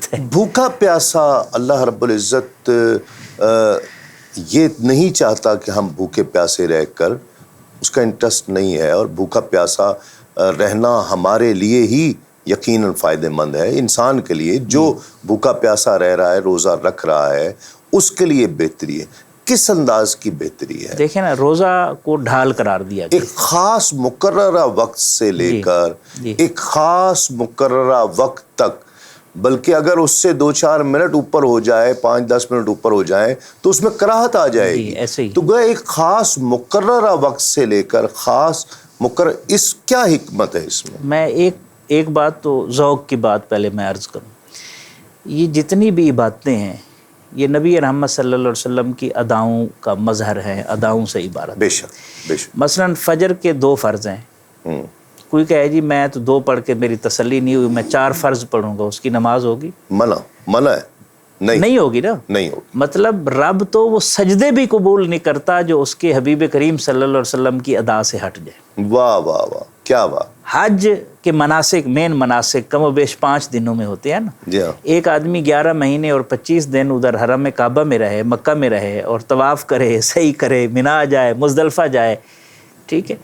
حقیقت ہے. بھوکا پیاسا اللہ رب العزت یہ نہیں چاہتا کہ ہم بھوکے پیاسے رہ کر، اس کا انٹرسٹ نہیں ہے. اور بھوکا پیاسا رہنا ہمارے لیے ہی یقیناً فائدہ مند ہے. انسان کے لیے جو بھوکا پیاسا رہ رہا ہے، روزہ رکھ رہا ہے، اس کے لیے بہتری ہے. کس انداز کی بہتری ہے؟ دیکھیں نا، روزہ کو ڈھال قرار دیا گیا. ایک خاص مقررہ وقت سے لے کر ایک خاص مقررہ وقت تک، بلکہ اگر اس سے 2-4 منٹ اوپر ہو جائے، 5-10 منٹ اوپر ہو جائے تو اس میں کراہت آ جائے گی. ایسے ہی تو گویا ایک خاص مقررہ وقت سے لے کر خاص اس کیا حکمت ہے اس میں؟ میں ایک بات تو ذوق کی بات پہلے میں عرض کروں. یہ جتنی بھی عبادتیں ہیں، یہ نبی رحمت صلی اللہ علیہ وسلم کی اداؤں کا مظہر ہے، اداؤں سے عبارت. بے شک بے شک. مثلا فجر کے 2 فرض ہیں. کوئی کہے جی میں تو 2 پڑھ کے میری تسلی نہیں ہوئی، میں 4 فرض پڑھوں گا، اس کی نماز ہوگی؟ منع ہے. نہیں ہوگی نا. نہیں ہوگی. مطلب رب تو وہ سجدے بھی قبول نہیں کرتا جو اس کے حبیب کریم صلی اللہ علیہ وسلم کی ادا سے ہٹ جائے. واہ واہ واہ، کیا بات. حج کے مناسک، مین مناسک کم و بیش 5 دنوں میں ہوتے ہیں نا. جی ہاں. ایک آدمی 11 مہینے اور 25 دن ادھر حرم کعبہ میں رہے، مکہ میں رہے، اور طواف کرے، سعی کرے، منا جائے، مزدلفہ جائے، ٹھیک ہے،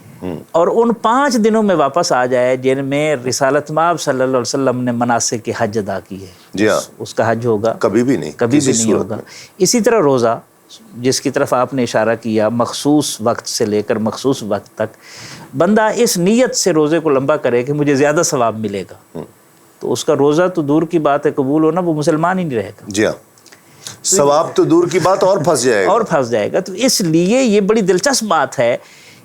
اور ان 5 دنوں میں واپس آ جائے جن میں رسالت مآب صلی اللہ علیہ وسلم نے مناسک حج ادا کی ہے. جی ہاں. اس کا حج ہوگا؟ کبھی بھی نہیں. کبھی بھی نہیں ہوگا. اسی طرح روزہ، جس کی طرف آپ نے اشارہ کیا، مخصوص وقت سے لے کر مخصوص وقت تک بندہ اس نیت سے روزے کو لمبا کرے کہ مجھے زیادہ ثواب ملے گا، تو اس کا روزہ تو دور کی بات ہے قبول ہونا، وہ مسلمان ہی نہیں رہے گا. جی ہاں. ثواب تو دور کی بات، اور پھنس جائے گا. تو اس لیے یہ بڑی دلچسپ بات ہے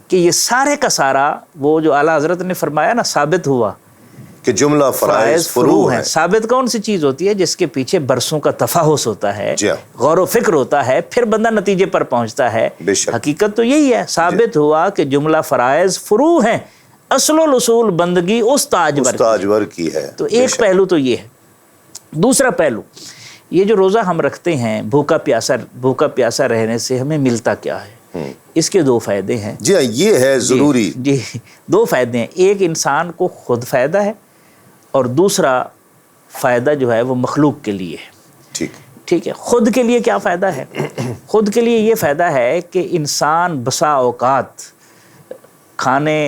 کہ یہ سارے کا سارا وہ جو اعلیٰ حضرت نے فرمایا نا، ثابت ہوا کہ جملہ فرائض فروع ہے. ثابت کون سی چیز ہوتی ہے؟ جس کے پیچھے برسوں کا تفحص ہوتا ہے، غور و فکر ہوتا ہے، پھر بندہ نتیجے پر پہنچتا ہے. حقیقت تو یہی ہے. ثابت ہوا کہ جملہ فرائض فروع ہیں، اصل الاصول بندگی اس تاجور کی ہے. تو ایک پہلو تو یہ ہے. دوسرا پہلو، یہ جو روزہ ہم رکھتے ہیں بھوکا پیاسا رہنے سے ہمیں ملتا کیا ہے؟ اس کے 2 فائدے ہیں. جی ہاں، یہ ہے ضروری. جی 2 فائدے ہیں. ایک انسان کو خود فائدہ ہے، اور دوسرا فائدہ جو ہے وہ مخلوق کے لیے ہے. ٹھیک ہے. خود کے لیے کیا فائدہ ہے؟ خود کے لیے یہ فائدہ ہے کہ انسان بسا اوقات کھانے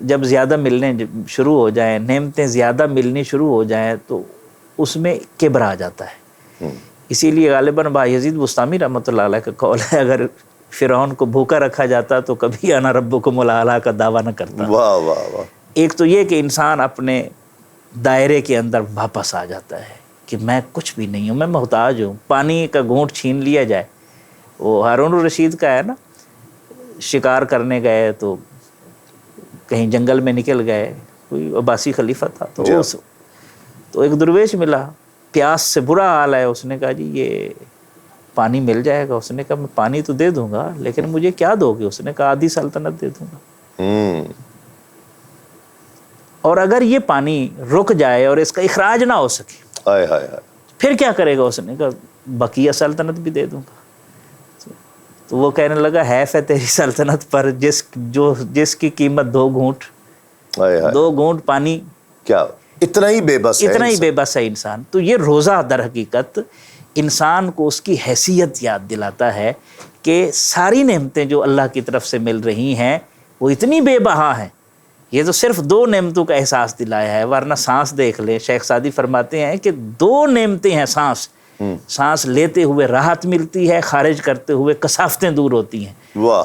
جب زیادہ ملنے شروع ہو جائیں، نعمتیں زیادہ ملنی شروع ہو جائیں، تو اس میں کبر آ جاتا ہے. اسی لیے غالباً بایزید بستامی رحمۃ اللہ علیہ کا قول ہے، اگر فرعون کو بھوکا رکھا جاتا تو کبھی انا ربکم الاعلیٰ کا دعویٰ نہ کرتا. واہ واہ واہ. ایک تو یہ کہ انسان اپنے دائرے کے اندر واپس آ جاتا ہے کہ میں کچھ بھی نہیں ہوں، میں محتاج ہوں. پانی کا گھونٹ چھین لیا جائے، وہ ہارون الرشید کا ہے نا، شکار کرنے گئے تو کہیں جنگل میں نکل گئے، کوئی عباسی خلیفہ تھا، تو ایک درویش ملا، پیاس سے برا حال ہے. اس نے کہا جی یہ پانی مل جائے گا؟ اس نے کہا میں پانی تو دے دوں گا، لیکن مجھے کیا دو گے؟ اس نے کہا آدھی سلطنت دے دوں گا. اور اگر یہ پانی رک جائے اور اس کا اخراج نہ ہو سکے پھر کیا کرے گا؟ اس نے کہا بقیہ سلطنت بھی دے دوں گا. تو وہ کہنے لگا حیف ہے تیری سلطنت پر جس کی قیمت 2 گھونٹ پانی. کیا اتنا ہی بے بس ہے انسان. تو یہ روزہ در حقیقت انسان کو اس کی حیثیت یاد دلاتا ہے کہ ساری نعمتیں جو اللہ کی طرف سے مل رہی ہیں وہ اتنی بے بہا ہیں. یہ تو صرف 2 نعمتوں کا احساس دلایا ہے، ورنہ سانس دیکھ لیں. شیخ سعدی فرماتے ہیں کہ 2 نعمتیں ہیں. سانس لیتے ہوئے راحت ملتی ہے، خارج کرتے ہوئے کثافتیں دور ہوتی ہیں.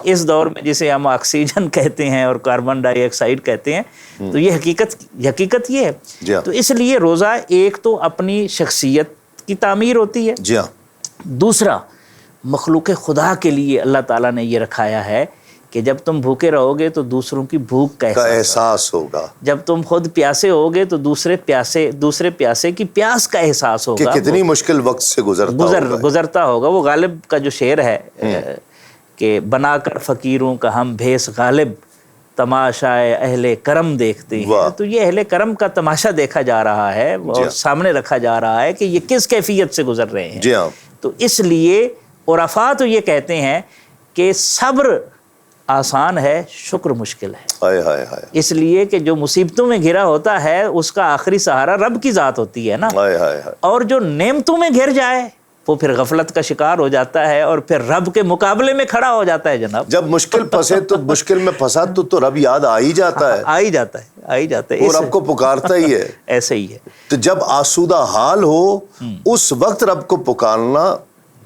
اس دور میں جسے ہم آکسیجن کہتے ہیں اور کاربن ڈائی آکسائڈ کہتے ہیں، تو یہ حقیقت یہ ہے. تو اس لیے روزہ ایک تو اپنی شخصیت کی تعمیر ہوتی ہے. دوسرا مخلوق خدا کے لیے اللہ تعالیٰ نے یہ رکھایا ہے کہ جب تم بھوکے رہو گے تو دوسروں کی بھوک کا احساس ہوگا. جب تم خود پیاسے ہوگے تو دوسرے پیاسے کی پیاس کا احساس ہوگا کہ کتنی مشکل وقت سے گزرتا ہوگا. وہ غالب کا جو شعر ہے کہ بنا کر فقیروں کا ہم بھیس غالب تماشائے اہل کرم دیکھتے ہیں. تو یہ اہل کرم کا تماشا دیکھا جا رہا ہے اور سامنے رکھا جا رہا ہے کہ یہ کس کیفیت سے گزر رہے ہیں. تو اس لیے عرفاء تو یہ کہتے ہیں کہ صبر آسان ہے، شکر مشکل ہے۔ ہائے ہائے ہائے اس لیے کہ جو مصیبتوں میں گھرا ہوتا ہے اس کا آخری سہارا رب کی ذات ہوتی ہے نا، ہائے ہائے ہائے، اور جو نعمتوں میں گھر جائے وہ پھر غفلت کا شکار ہو جاتا ہے اور پھر رب کے مقابلے میں کھڑا ہو جاتا ہے جناب۔ جب مشکل پھنسے تو مشکل میں پھنسا تو رب یاد آ ہی جاتا ہے، آ ہی جاتا ہے، آ ہی جاتا ہے، وہ رب کو پکارتا ہی ہے۔ ایسے ہی ہے۔ تو جب آسودہ حال ہو اس وقت رب کو پکارنا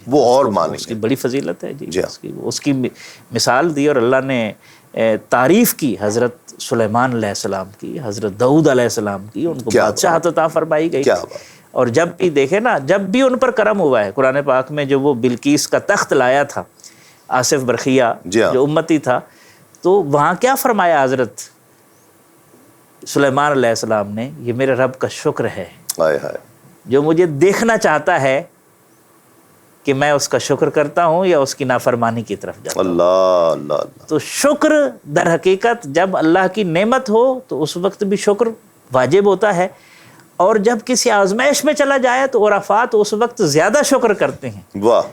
وہ اور اس مانی کی بڑی فضیلت ہے جی، جی ہاں۔ اس کی مثال دی اور اللہ نے تعریف کی حضرت سلیمان علیہ السلام کی، حضرت داؤد علیہ السلام کی، ان کو کیا بادشاہت عطا فرمائی گئی۔ کیا بات۔ اور جب بھی دیکھیں نا، جب بھی ان پر کرم ہوا ہے، قرآن پاک میں جو وہ بلقیس کا تخت لایا تھا آصف برخیہ جی ہاں۔ جو امتی تھا، تو وہاں کیا فرمایا حضرت سلیمان علیہ السلام نے؟ یہ میرے رب کا شکر ہے ہائے ہائے، جو مجھے دیکھنا چاہتا ہے کہ میں اس کا شکر کرتا ہوں یا اس کی نافرمانی کی طرف جاتا ہوں۔ اللہ اللہ اللہ، تو شکر در حقیقت جب اللہ کی نعمت ہو تو اس وقت بھی شکر واجب ہوتا ہے، اور جب کسی آزمائش میں چلا جائے تو عرفات اس وقت زیادہ شکر کرتے ہیں۔ واہ،